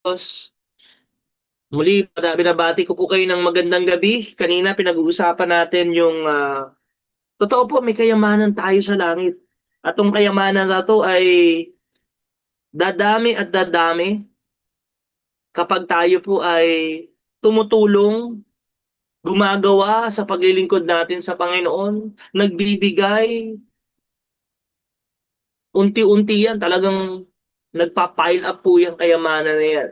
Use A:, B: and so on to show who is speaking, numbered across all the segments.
A: Diyos. Muli, binabati ko po kayo ng magandang gabi. Kanina pinag-uusapan natin yung totoo po, may kayamanan tayo sa langit. At tong kayamanan na to ay dadami at dadami kapag tayo po ay tumutulong, gumagawa sa paglilingkod natin sa Panginoon, nagbibigay, unti-unti yan, talagang nagpa-pile up po yung kayamanan na yan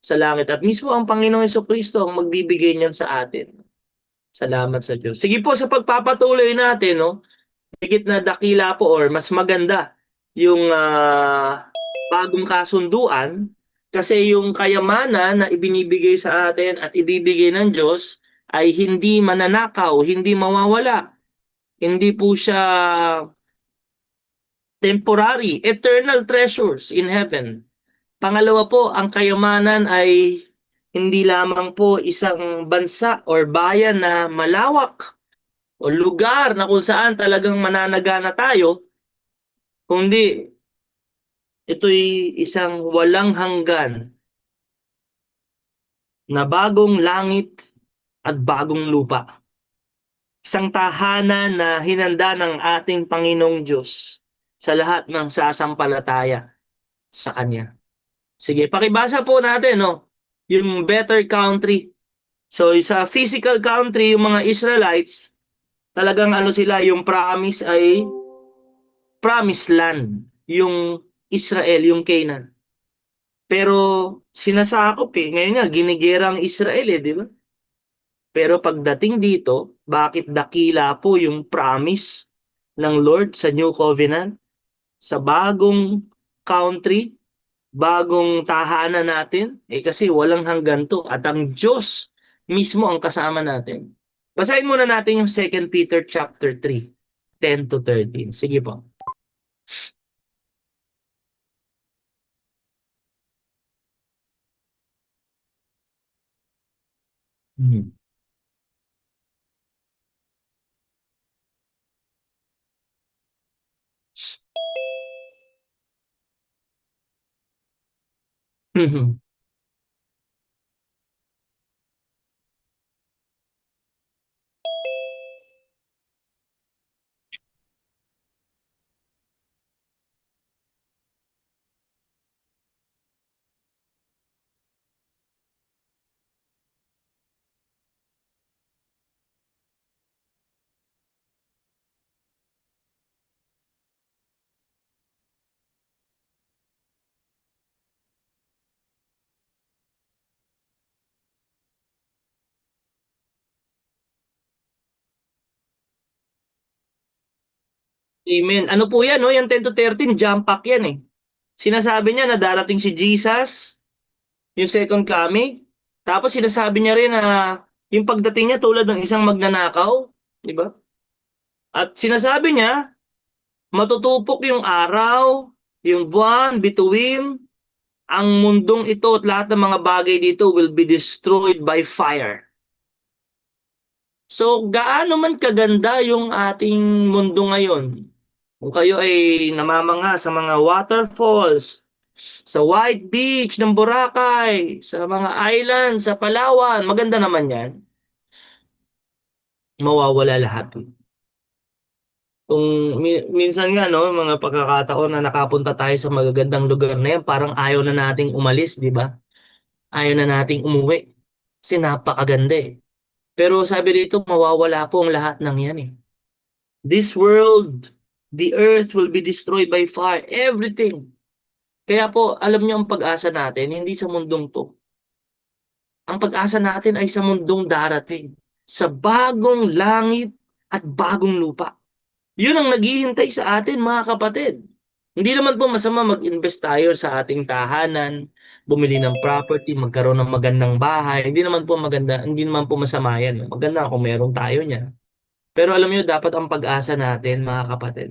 A: sa langit. At mismo ang Panginoong Jesucristo ang magbibigay niyan sa atin. Salamat sa Diyos. Sige po, sa pagpapatuloy natin, no, higit na dakila po or mas maganda yung bagong kasunduan kasi yung kayamanan na ibinibigay sa atin at ibibigay ng Diyos ay hindi mananakaw, hindi mawawala. Hindi po siya temporary, eternal treasures in heaven. Pangalawa po, ang kayamanan ay hindi lamang po isang bansa or bayan na malawak o lugar na kung saan talagang mananagana tayo, kundi ito'y isang walang hanggan na bagong langit at bagong lupa. Isang tahanan na hinanda ng ating Panginoong Diyos sa lahat ng sasampalataya sa Kanya. Sige, pakibasa po natin, no, yung better country. So, sa physical country, yung mga Israelites, talagang ano sila, yung promise ay promised land, yung Israel, yung Canaan. Pero sinasakop ngayon nga, ginigera ang Israel di ba? Pero pagdating dito, bakit dakila po yung promise ng Lord sa New Covenant, sa bagong country, bagong tahanan natin? Kasi walang hanggan to. At ang Diyos mismo ang kasama natin. Basahin muna natin yung 2 Peter chapter 3, 10 to 13. Sige po. Hmm. Amen. Ano po yan, no? Yung 10 to 13, jump pack yan Sinasabi niya na darating si Jesus, yung second coming. Tapos sinasabi niya rin na yung pagdating niya tulad ng isang magnanakaw, di ba? At sinasabi niya, matutupok yung araw, yung buwan, bituin, ang mundong ito at lahat ng mga bagay dito will be destroyed by fire. So, gaano man kaganda yung ating mundo ngayon, kung kayo ay namamangha sa mga waterfalls, sa White Beach ng Boracay, sa mga island, sa Palawan, maganda naman yan, mawawala lahat. Kung minsan nga, no, mga pagkakataon na nakapunta tayo sa magagandang lugar na yan, parang ayaw na nating umalis, di ba? Ayaw na nating umuwi. Kasi napakaganda Pero sabi dito, mawawala po ang lahat ng yan This world, the earth will be destroyed by fire. Everything. Kaya po, alam niyo ang pag-asa natin, hindi sa mundong to. Ang pag-asa natin ay sa mundong darating. Sa bagong langit at bagong lupa. Yun ang naghihintay sa atin, mga kapatid. Hindi naman po masama mag-invest tayo sa ating tahanan, bumili ng property, magkaroon ng magandang bahay. Hindi naman po maganda, hindi naman po masama yan. Maganda kung meron tayo niya. Pero alam niyo, dapat ang pag-asa natin, mga kapatid,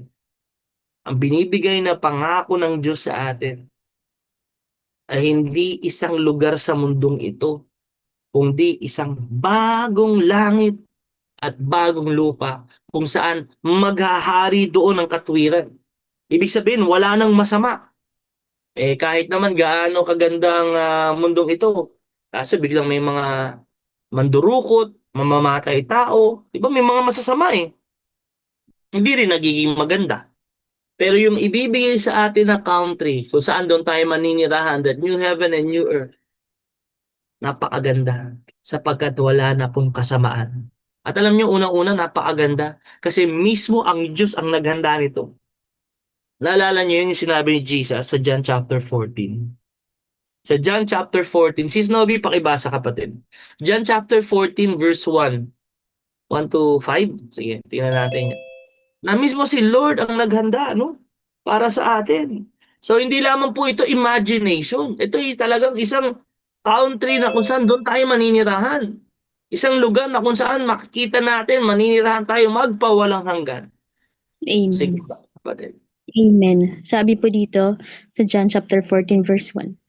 A: ang binibigay na pangako ng Diyos sa atin ay hindi isang lugar sa mundong ito, kundi isang bagong langit at bagong lupa kung saan maghahari doon ang katwiran. Ibig sabihin, wala nang masama. Kahit naman gaano kagandang mundong ito, kaso biglang may mga mandurukot, mamamatay tao, 'di ba may mga masasama eh. Hindi rin nagiging maganda. Pero yung ibibigay sa atin na country kung saan doon tayo maninirahan, that new heaven and new earth, napakaganda sapagkat wala na pong kasamaan. At alam niyo, unang-una, napakaganda kasi mismo ang Diyos ang naghanda nito. Naalala niyo yun yung sinabi ni Jesus sa John chapter 14. Sa John chapter 14, Sis Novi, pakibasa kapatid. John chapter 14 verse 1. 1 to 5. Sige, tingnan natin. Na mismo si Lord ang naghanda, no? Para sa atin. So, hindi lamang po ito imagination. Ito ay talagang isang country na kung saan doon tayo maninirahan. Isang lugar na kung saan makikita natin, maninirahan tayo magpawalang hanggan. Sige
B: Amen.
A: ba, kapatid?
B: Amen. Sabi po dito sa John chapter 14 verse 1.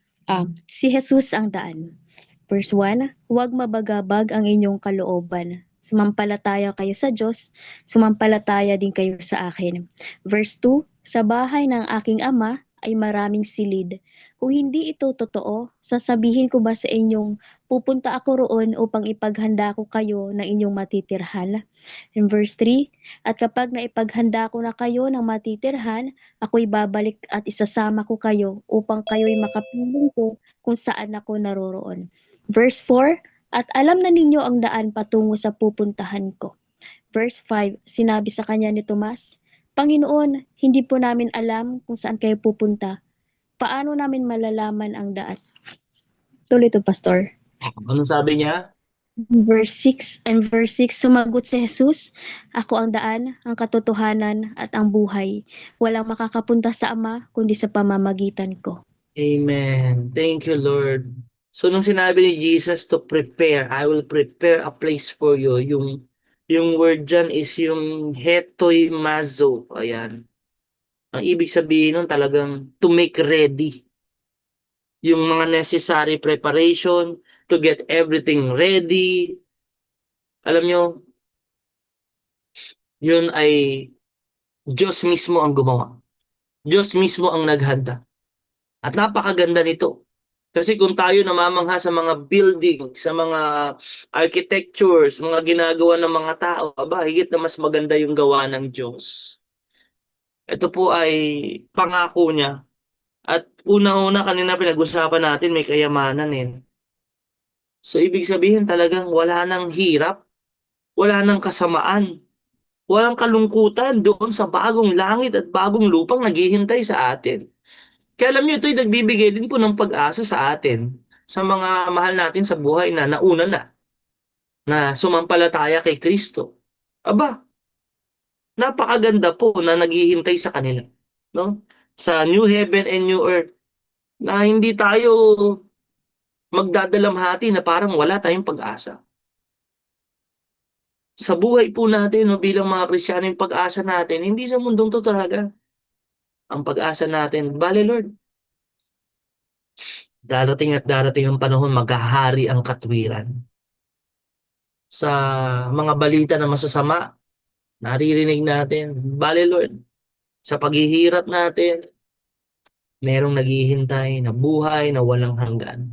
B: Si Jesus ang daan. Verse 1, huwag mabagabag ang inyong kalooban. Sumampalataya kayo sa Diyos, sumampalataya din kayo sa akin. Verse 2, sa bahay ng aking ama ay maraming silid. Kung hindi ito totoo, sasabihin ko ba sa inyong pupunta ako roon upang ipaghanda ko kayo ng inyong matitirhan? In verse 3, at kapag naipaghanda ko na kayo ng matitirhan, ako'y babalik at isasama ko kayo upang kayo'y makapiling ko kung saan ako naroroon. Verse 4, at alam na ninyo ang daan patungo sa pupuntahan ko. Verse 5, sinabi sa kanya ni Tomas, Panginoon, hindi po namin alam kung saan kayo pupunta. Paano namin malalaman ang daan? Tuloy to, Pastor.
A: Anong sabi niya?
B: Verse 6, sumagot si Jesus, Ako ang daan, ang katotohanan at ang buhay. Walang makakapunta sa Ama kundi sa pamamagitan ko.
A: Amen. Thank you, Lord. So, nung sinabi ni Jesus to prepare, I will prepare a place for you. Yung word dyan is yung hetoy mazo. Ayan. Ang ibig sabihin nun talagang to make ready. Yung mga necessary preparation to get everything ready. Alam nyo, yun ay Diyos mismo ang gumawa. Diyos mismo ang naghanda. At napakaganda nito. Kasi kung tayo namamangha sa mga building, sa mga architectures, mga ginagawa ng mga tao, aba, higit na mas maganda yung gawa ng Diyos. Ito po ay pangako niya. At una-una kanina pinag-usapan natin may kayamanan eh. So ibig sabihin talagang wala nang hirap, wala nang kasamaan, walang kalungkutan doon sa bagong langit at bagong lupang naghihintay sa atin. Kaya alam niyo, ito'y nagbibigay din po ng pag-asa sa atin, sa mga mahal natin sa buhay na nauna na sumampalataya kay Kristo. Aba, napakaganda po na naghihintay sa kanila, no? Sa new heaven and new earth na hindi tayo magdadalamhati na parang wala tayong pag-asa. Sa buhay po natin, no, bilang mga Kristiyano, yung pag-asa natin, hindi sa mundong to talaga. Ang pag-asa natin, bale Lord, darating at darating ang panahon, maghahari ang katwiran. Sa mga balita na masasama, naririnig natin, bale Lord, sa paghihirap natin, merong naghihintay na buhay na walang hanggan.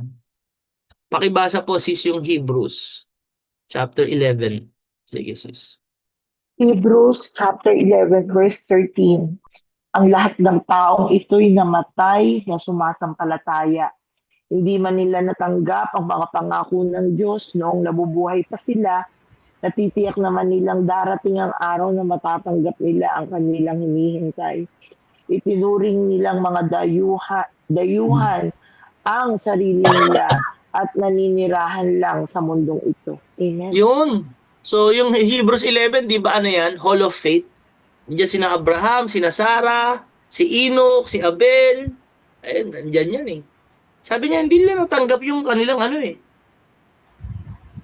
A: Pakibasa po sis yung Hebrews, chapter 11. Sige sis.
C: Hebrews chapter 11 verse 13. Ang lahat ng taong ito'y namatay na sumasampalataya. Hindi man nila natanggap ang mga pangako ng Diyos noong nabubuhay pa sila, natitiyak naman nilang darating ang araw na matatanggap nila ang kanilang hinihintay. Itinuring nilang mga dayuhan ang sarili nila at naninirahan lang sa mundong ito. Amen.
A: Yun. So yung Hebrews 11, di ba ano yan? Hall of Faith. Nandiyan sina Abraham, sina Sarah, si Enoch, si Abel. Ayun, nandiyan yan eh. Sabi niya, hindi nila natanggap yung kanilang ano eh.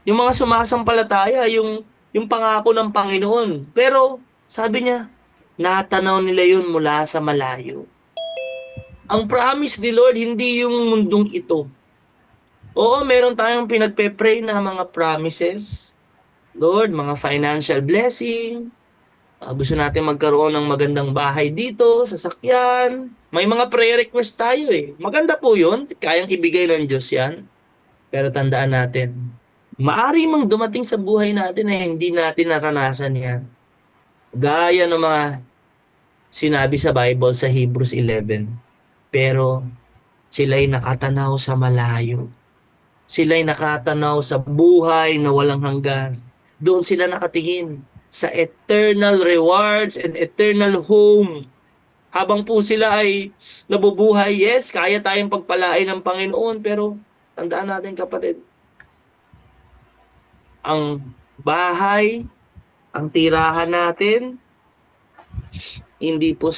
A: Yung mga sumasampalataya, yung pangako ng Panginoon. Pero, sabi niya, natanaw nila yun mula sa malayo. Ang promise ni Lord, hindi yung mundong ito. Oo, meron tayong pinagpe-pray na mga promises. Lord, mga financial blessing, Gusto natin magkaroon ng magandang bahay dito, sasakyan. May mga prayer request tayo eh. Maganda po yun. Kayang ibigay ng Diyos yan. Pero tandaan natin, maari mang dumating sa buhay natin na hindi natin naranasan yan. Gaya ng mga sinabi sa Bible sa Hebrews 11. Pero sila'y nakatanaw sa malayo. Sila'y nakatanaw sa buhay na walang hanggan. Doon sila nakatingin sa eternal rewards and eternal home. Habang po sila ay nabubuhay, yes, kaya tayong pagpalain ng Panginoon, pero tandaan natin kapatid, ang bahay, ang tirahan natin, hindi po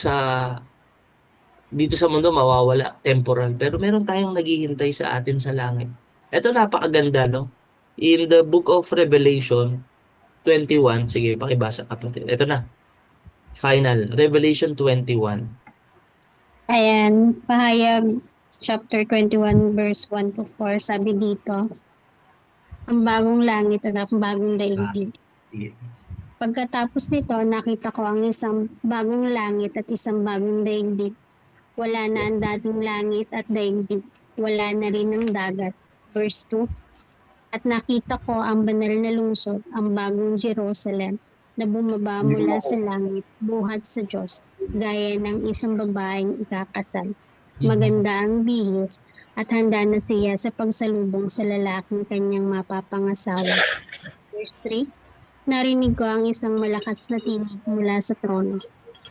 A: dito sa mundo mawawala, temporal. Pero meron tayong naghihintay sa atin sa langit. Ito napakaganda, no? In the book of Revelation 21, sige, pakibasa kapatid. Ito na, final, Revelation 21.
D: Ayan, pahayag chapter 21 verse 1 to 4, sabi dito, ang bagong langit at ang bagong daigdig.
A: Sige.
D: Pagkatapos nito, nakita ko ang isang bagong langit at isang bagong daigdig. Wala na ang dating langit at daigdig. Wala na rin ang dagat. Verse 2, at nakita ko ang banal na lungsod, ang bagong Jerusalem, na bumaba mula sa langit, buhat sa Diyos, gaya ng isang babaeng ikakasal. Maganda ang bihis, at handa na siya sa pagsalubong sa lalaking kanyang mapapangasawa. Verse 3, narinig ko ang isang malakas na tinig mula sa trono.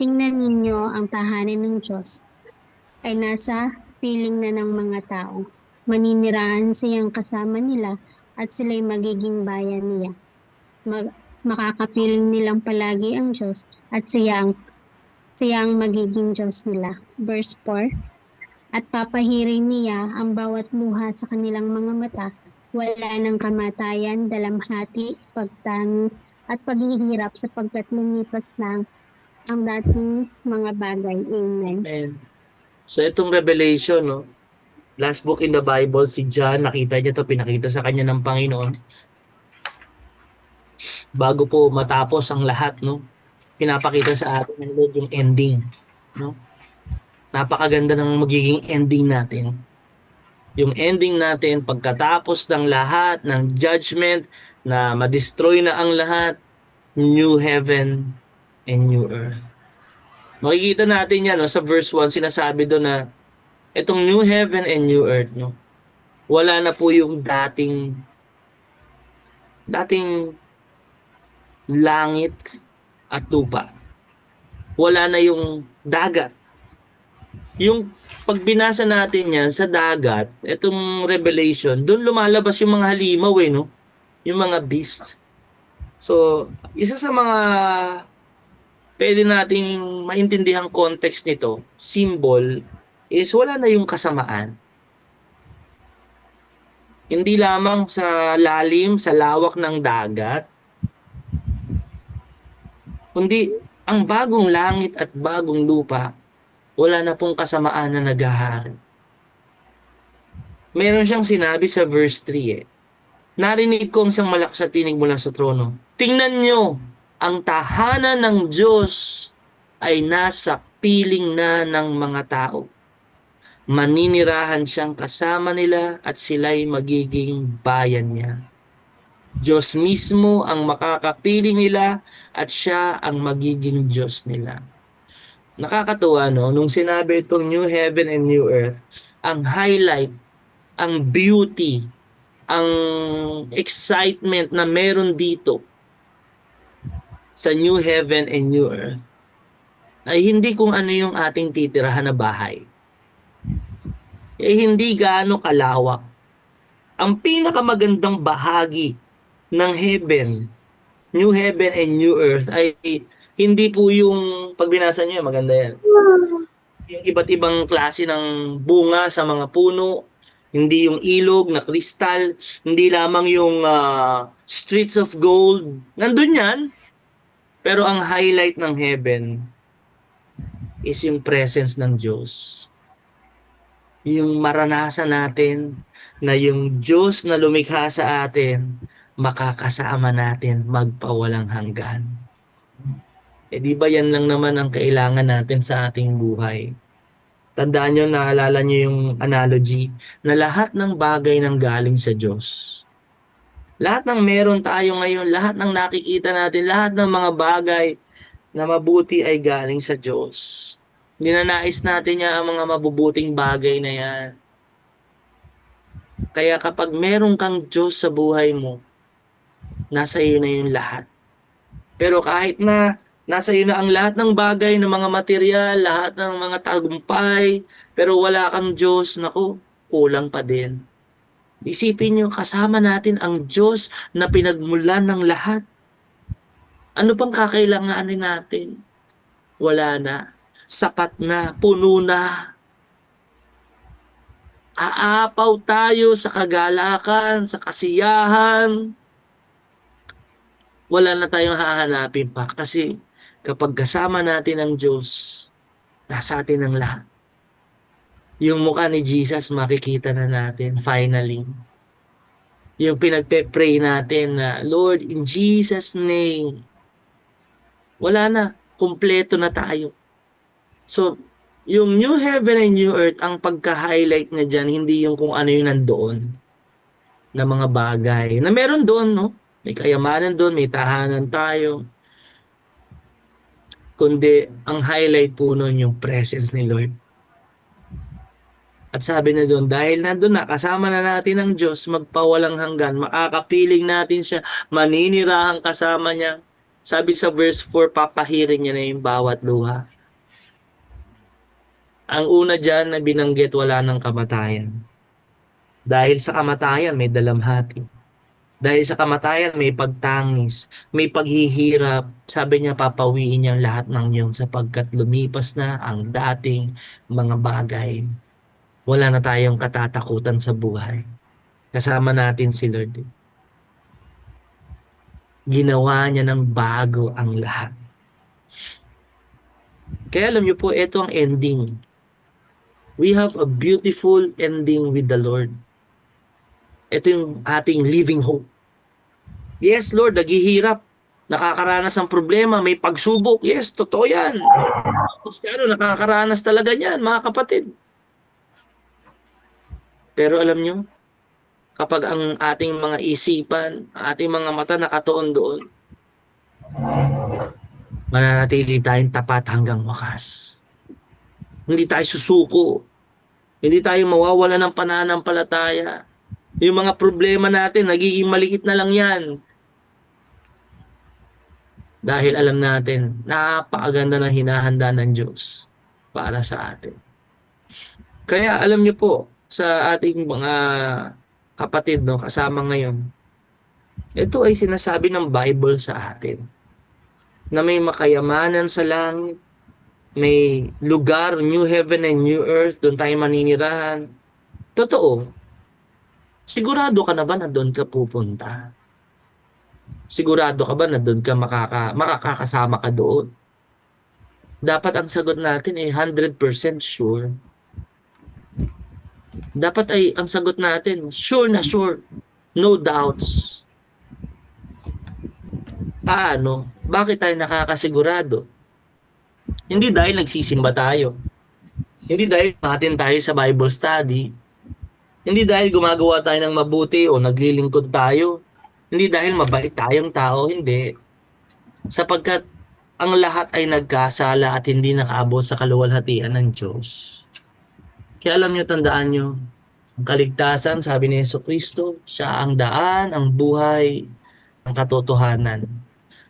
D: Tingnan ninyo, ang tahanan ng Diyos ay nasa piling na ng mga tao. Maninirahan siyang kasama nila at sila'y magiging bayan niya. Makakapiling nilang palagi ang Diyos at siya ang magiging Diyos nila. Verse 4, at papahirin niya ang bawat luha sa kanilang mga mata. Wala ng kamatayan, dalamhati, pagtangis, at paghihirap sapagkat lumipas lang ang dating mga bagay. Amen.
A: Amen. So itong Revelation, no? Last book in the Bible, si John, nakita niya to, pinakita sa kanya ng Panginoon. Bago po matapos ang lahat, no? Pinapakita sa atin ng Lord yung ending, no? Napakaganda ng magiging ending natin. Yung ending natin, pagkatapos ng lahat, ng judgment, na ma-destroy na ang lahat, new heaven and new earth. Makikita natin yan, no? Sa verse 1, sinasabi doon na itong new heaven and new earth, no? Wala na po yung dating langit at lupa. Wala na yung dagat. Yung pag binasa natin yan sa dagat, itong Revelation, doon lumalabas yung mga halimaw no? Yung mga beast. So, isa sa mga pwede nating maintindihan context nito, symbol, is wala na yung kasamaan. Hindi lamang sa lalim, sa lawak ng dagat, kundi ang bagong langit at bagong lupa, wala na pong kasamaan na naghahari. Meron siyang sinabi sa verse 3 Narinig ko ang isang malakas na tinig mula sa trono. Tingnan nyo, ang tahanan ng Diyos ay nasa piling na ng mga tao. Maninirahan siyang kasama nila at sila'y magiging bayan niya. Diyos mismo ang makakapiling nila at siya ang magiging Diyos nila. Nakakatuwa, no? Nung sinabi itong new heaven and new earth, ang highlight, ang beauty, ang excitement na meron dito sa new heaven and new earth ay hindi kung ano yung ating titirahan na bahay. Hindi gaano kalawak. Ang pinakamagandang bahagi ng heaven, new heaven and new earth ay hindi po yung pag binasa niyo, maganda yan. Yung iba't ibang klase ng bunga sa mga puno, hindi yung ilog na kristal, hindi lamang yung streets of gold. Nandun yan. Pero ang highlight ng heaven is yung presence ng Diyos. Yung maranasan natin na yung Diyos na lumikha sa atin, makakasama natin magpawalang hanggan. di ba yan lang naman ang kailangan natin sa ating buhay? Tandaan nyo, naalala nyo yung analogy na lahat ng bagay nang galing sa Diyos. Lahat ng meron tayo ngayon, lahat ng nakikita natin, lahat ng mga bagay na mabuti ay galing sa Diyos. Ninanais natin niya ang mga mabubuting bagay na yan. Kaya kapag meron kang Diyos sa buhay mo, nasa iyo na yung lahat. Pero kahit na nasa iyo na ang lahat ng bagay, ng mga material, lahat ng mga tagumpay, pero wala kang Diyos, naku, kulang pa din. Isipin nyo, kasama natin ang Diyos na pinagmulan ng lahat. Ano pang kakailanganin natin? Wala na. Sapat na. Puno na. Aapaw tayo sa kagalakan, sa kasiyahan. Wala na tayong hahanapin pa. Kasi kapag kasama natin ang Diyos, nasa atin ang lahat. Yung mukha ni Jesus, makikita na natin finally. Yung pinagpe-pray natin na, Lord, in Jesus' name, wala na, kumpleto na tayo. So, yung new heaven and new earth, ang pagka-highlight na dyan, hindi yung kung ano yung nandoon na mga bagay. Na meron doon, no? May kayamanan doon, may tahanan tayo. Kundi, ang highlight po nun yung presence ni Lord. At sabi na doon, dahil nandun na, kasama na natin ang Diyos, magpawalang hanggan, makakapiling natin siya, maninirahang kasama niya. Sabi sa verse 4, papahirin niya na yung bawat luha. Ang una dyan na binanggit, wala ng kamatayan. Dahil sa kamatayan, may dalamhati. Dahil sa kamatayan, may pagtangis, may paghihirap. Sabi niya, papawiin niya lahat ng yun sapagkat lumipas na ang dating mga bagay. Wala na tayong katatakutan sa buhay. Kasama natin si Lord. Ginawa niya ng bago ang lahat. Kaya alam niyo po, ito ang ending. We have a beautiful ending with the Lord. Ito yung ating living hope. Yes, Lord, naghihirap. Nakakaranas ng problema, may pagsubok. Yes, totoo yan. Kristyano, nakakaranas talaga yan, mga kapatid. Pero alam nyo, kapag ang ating mga isipan, ating mga mata nakatuon doon, mananatili tayong tapat hanggang wakas. Hindi tayo susuko. Hindi tayo mawawala ng pananampalataya. Yung mga problema natin, nagiging maliit na lang yan. Dahil alam natin, napakaganda ng hinahanda ng Diyos para sa atin. Kaya alam niyo po, sa ating mga kapatid, no, kasama ngayon, ito ay sinasabi ng Bible sa atin na may makayamanan sa langit, may lugar, new heaven and new earth, doon tayo maninirahan. Totoo. Sigurado ka na ba na doon ka pupunta? Sigurado ka ba na doon ka makakasama ka doon? Dapat ang sagot natin ay 100% sure. Dapat ay ang sagot natin, sure na sure. No doubts. Paano? Bakit tayo nakakasigurado? Hindi dahil nagsisimba tayo. Hindi dahil matin tayo sa Bible study. Hindi dahil gumagawa tayo ng mabuti o naglilingkod tayo. Hindi dahil mabait tayong tao. Hindi. Sapagkat ang lahat ay nagkasala at hindi nakaabot sa kaluwalhatian ng Diyos. Kaya alam nyo, tandaan nyo, ang kaligtasan, sabi ni Jesucristo, siya ang daan, ang buhay, ang katotohanan.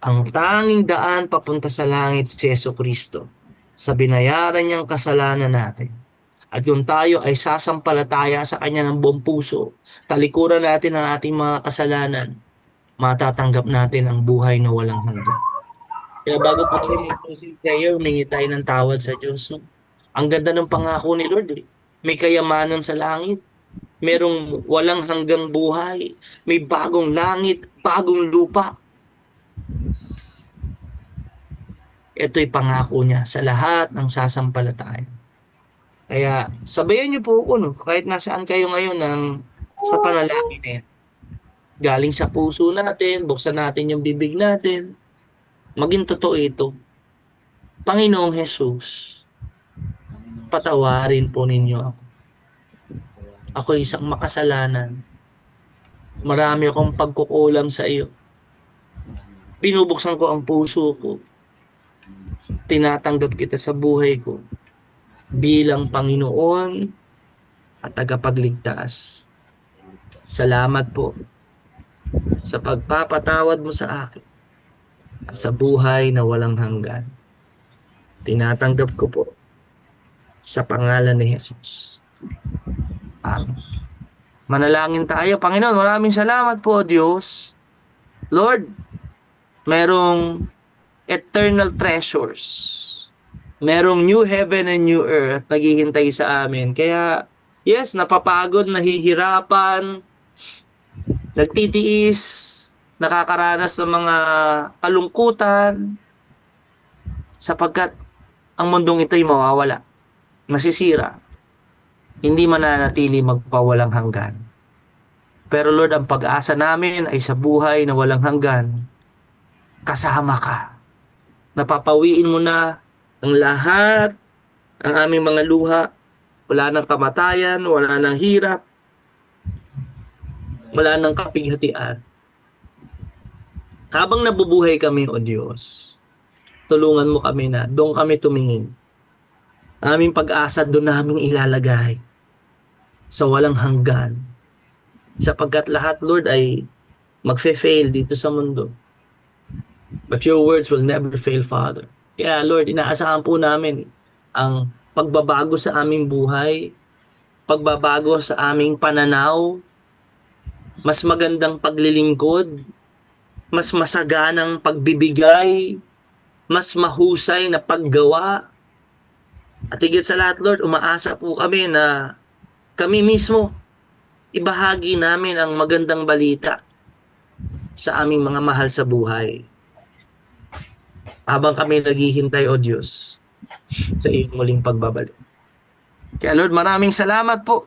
A: Ang tanging daan papunta sa langit si Jesucristo sa binayaran niyang kasalanan natin. At kung tayo ay sasampalataya sa Kanya ng buong puso, talikuran natin ang ating mga kasalanan, matatanggap natin ang buhay na walang hanggan. Kaya bago po tayo mag-closing prayer, humingi tayo ng tawad sa Diyos. No? Ang ganda ng pangako ni Lord. May kayamanan sa langit. Merong walang hanggang buhay. May bagong langit, bagong lupa. Ito'y pangako niya sa lahat ng sasampalataya. Kaya sabayan niyo po ako, no? Kahit nasaan kayo ngayon sa panalangin na yan. Galing sa puso natin, buksan natin yung bibig natin. Maging totoo ito. Panginoong Jesus, patawarin po ninyo ako. Ako isang makasalanan. Marami akong pagkukulang sa iyo. Binubuksan ko ang puso ko. Tinatanggap kita sa buhay ko bilang Panginoon at tagapagligtas. Salamat po sa pagpapatawad mo sa akin at sa buhay na walang hanggan. Tinatanggap ko po sa pangalan ni Jesus. Amen. Manalangin tayo. Panginoon, maraming salamat po, Diyos. Lord, merong eternal treasures. Merong new heaven and new earth naghihintay sa amin. Kaya, yes, napapagod, nahihirapan, nagtitiis, nakakaranas ng mga kalungkutan, sapagkat ang mundong ito'y mawawala, masisira, hindi mananatili magpawalang hanggan. Pero Lord, ang pag-asa namin ay sa buhay na walang hanggan. Kasama ka. Napapawiin mo na ang lahat, ang aming mga luha. Wala nang kamatayan, wala nang hirap, wala nang kapighatian. Habang nabubuhay kami, O Diyos, tulungan mo kami na doon kami tumingin. Aming pag-asa doon namin ilalagay sa walang hanggan. Sapagkat lahat, Lord, ay magfe-fail dito sa mundo. But your words will never fail, Father. Kaya, Lord, inaasahan po namin ang pagbabago sa aming buhay, pagbabago sa aming pananaw, mas magandang paglilingkod, mas masaganang pagbibigay, mas mahusay na paggawa. At higit sa lahat, Lord, umaasa po kami na kami mismo, ibahagi namin ang magandang balita sa aming mga mahal sa buhay. Habang kami naghihintay, O Diyos, sa iyong muling pagbabalik. Kaya Lord, maraming salamat po